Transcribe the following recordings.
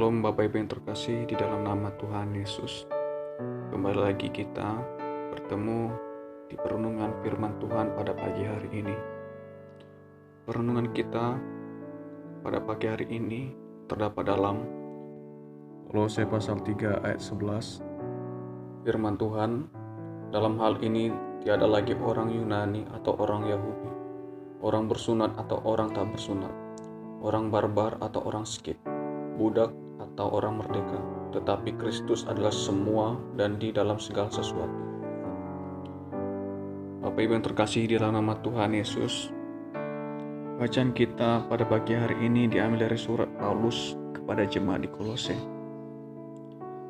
Shalom Bapak Ibu yang terkasih di dalam nama Tuhan Yesus. Kembali lagi kita bertemu di perenungan firman Tuhan pada pagi hari ini. Perenungan kita pada pagi hari ini terdapat dalam Kolose pasal 3 ayat 11. Firman Tuhan, dalam hal ini tiada lagi orang Yunani atau orang Yahudi, orang bersunat atau orang tak bersunat, orang barbar atau orang Skit, budak atau orang merdeka, tetapi Kristus adalah semua dan di dalam segala sesuatu. Bapak Ibu yang terkasih di dalam nama Tuhan Yesus, bacaan kita pada pagi hari ini diambil dari surat Paulus kepada jemaat di Kolose.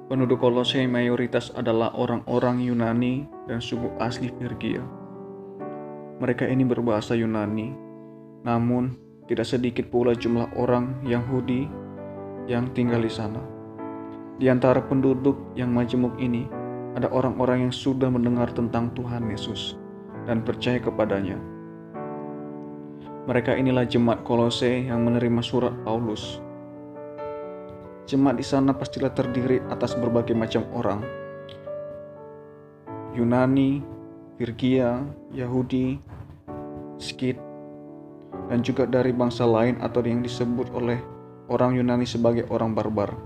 Penduduk Kolose mayoritas adalah orang-orang Yunani dan suku asli Frigia. Mereka ini berbahasa Yunani, namun tidak sedikit pula jumlah orang Yahudi yang tinggal di sana. Di antara penduduk yang majemuk ini, ada orang-orang yang sudah mendengar tentang Tuhan Yesus dan percaya kepadanya. Mereka inilah jemaat Kolose yang menerima surat Paulus. Jemaat di sana pastilah terdiri atas berbagai macam orang. Yunani, Frigia, Yahudi, Skit, dan juga dari bangsa lain atau yang disebut oleh orang Yunani sebagai orang barbar,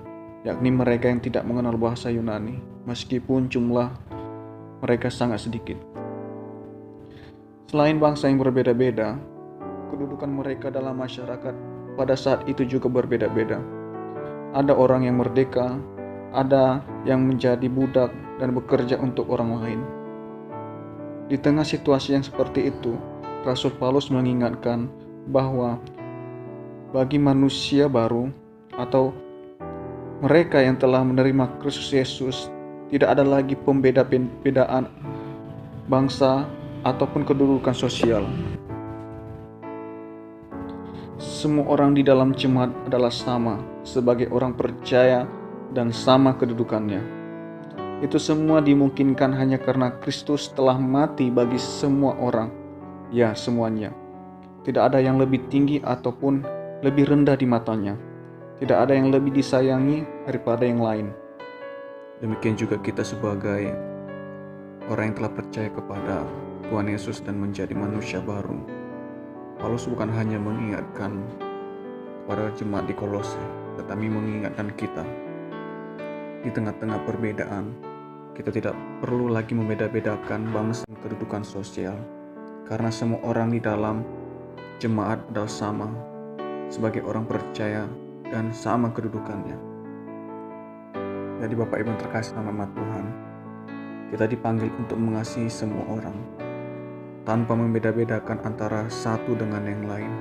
yakni mereka yang tidak mengenal bahasa Yunani, meskipun jumlah mereka sangat sedikit. Selain bangsa yang berbeda-beda, kedudukan mereka dalam masyarakat pada saat itu juga berbeda-beda. Ada orang yang merdeka, ada yang menjadi budak dan bekerja untuk orang lain. Di tengah situasi yang seperti itu, Rasul Paulus mengingatkan bahwa bagi manusia baru atau mereka yang telah menerima Kristus Yesus, tidak ada lagi pembeda-bedaan bangsa ataupun kedudukan sosial. Semua orang di dalam jemaat adalah sama sebagai orang percaya dan sama kedudukannya. Itu semua dimungkinkan hanya karena Kristus telah mati bagi semua orang. Ya, semuanya. Tidak ada yang lebih tinggi ataupun lebih rendah di matanya. Tidak ada yang lebih disayangi daripada yang lain. Demikian juga kita sebagai orang yang telah percaya kepada Tuhan Yesus dan menjadi manusia baru. Paulus bukan hanya mengingatkan kepada jemaat di Kolose, tetapi mengingatkan kita. Di tengah-tengah perbedaan, kita tidak perlu lagi membeda-bedakan bangsa dan kedudukan sosial, karena semua orang di dalam jemaat adalah sama sebagai orang percaya dan sama kedudukannya. Jadi Bapak Ibu yang terkasih dalam nama Tuhan, kita dipanggil untuk mengasihi semua orang tanpa membeda-bedakan antara satu dengan yang lain,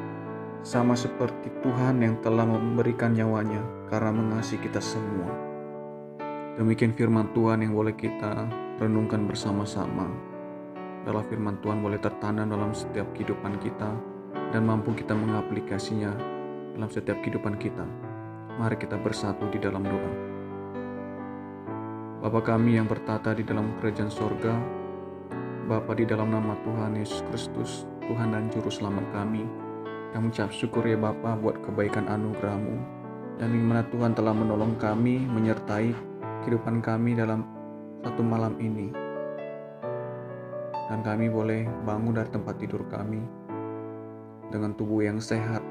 sama seperti Tuhan yang telah memberikan nyawanya karena mengasihi kita semua. Demikian firman Tuhan yang boleh kita renungkan bersama-sama. Dalam firman Tuhan boleh tertanam dalam setiap kehidupan kita dan mampu kita mengaplikasinya dalam setiap kehidupan kita. Mari kita bersatu di dalam doa. Bapa kami yang bertata di dalam kerajaan sorga, Bapa, di dalam nama Tuhan Yesus Kristus, Tuhan dan Juru Selamat kami ucap syukur ya Bapa buat kebaikan anugerah-Mu, dan bagaimana Tuhan telah menolong kami, menyertai kehidupan kami dalam satu malam ini. Dan kami boleh bangun dari tempat tidur kami dengan tubuh yang sehat.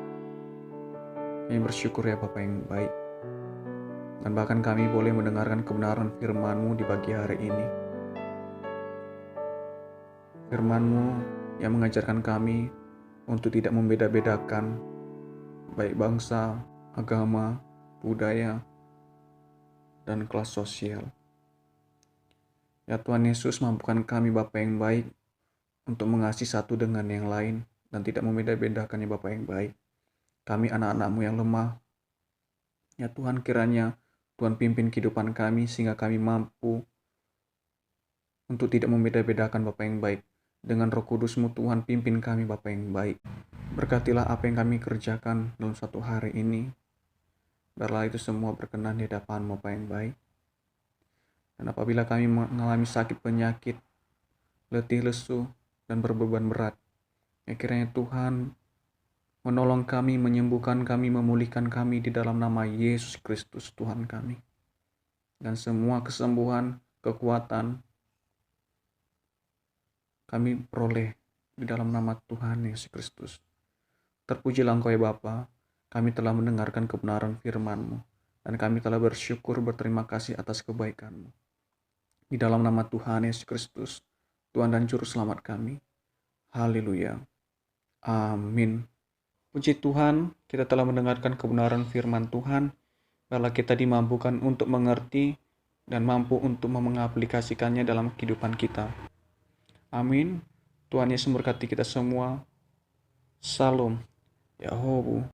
Kami bersyukur ya Bapa yang baik. Dan bahkan kami boleh mendengarkan kebenaran firman-Mu di pagi hari ini. Firman-Mu yang mengajarkan kami untuk tidak membeda-bedakan baik bangsa, agama, budaya, dan kelas sosial. Ya Tuhan Yesus, mampukan kami Bapa yang baik untuk mengasihi satu dengan yang lain dan tidak membeda-bedakan ya Bapa yang baik. Kami anak-anak-Mu yang lemah. Ya Tuhan, kiranya Tuhan pimpin kehidupan kami sehingga kami mampu untuk tidak membeda-bedakan Bapa yang baik. Dengan Roh Kudus-Mu Tuhan, pimpin kami Bapa yang baik. Berkatilah apa yang kami kerjakan dalam satu hari ini. Biarlah itu semua berkenan di hadapan-Mu Bapa yang baik. Dan apabila kami mengalami sakit penyakit, letih lesu, dan berbeban berat, ya kiranya Tuhan menolong kami, menyembuhkan kami, memulihkan kami di dalam nama Yesus Kristus Tuhan kami. Dan semua kesembuhan, kekuatan kami peroleh di dalam nama Tuhan Yesus Kristus. Terpujilah Engkau ya Bapa, kami telah mendengarkan kebenaran firman-Mu, dan kami telah bersyukur berterima kasih atas kebaikan-Mu. Di dalam nama Tuhan Yesus Kristus, Tuhan dan Juru Selamat kami. Haleluya. Amin. Puji Tuhan, kita telah mendengarkan kebenaran firman Tuhan, bahwa kita dimampukan untuk mengerti dan mampu untuk mengaplikasikannya dalam kehidupan kita. Amin. Tuhan Yesus memberkati kita semua. Salam. Yahobu.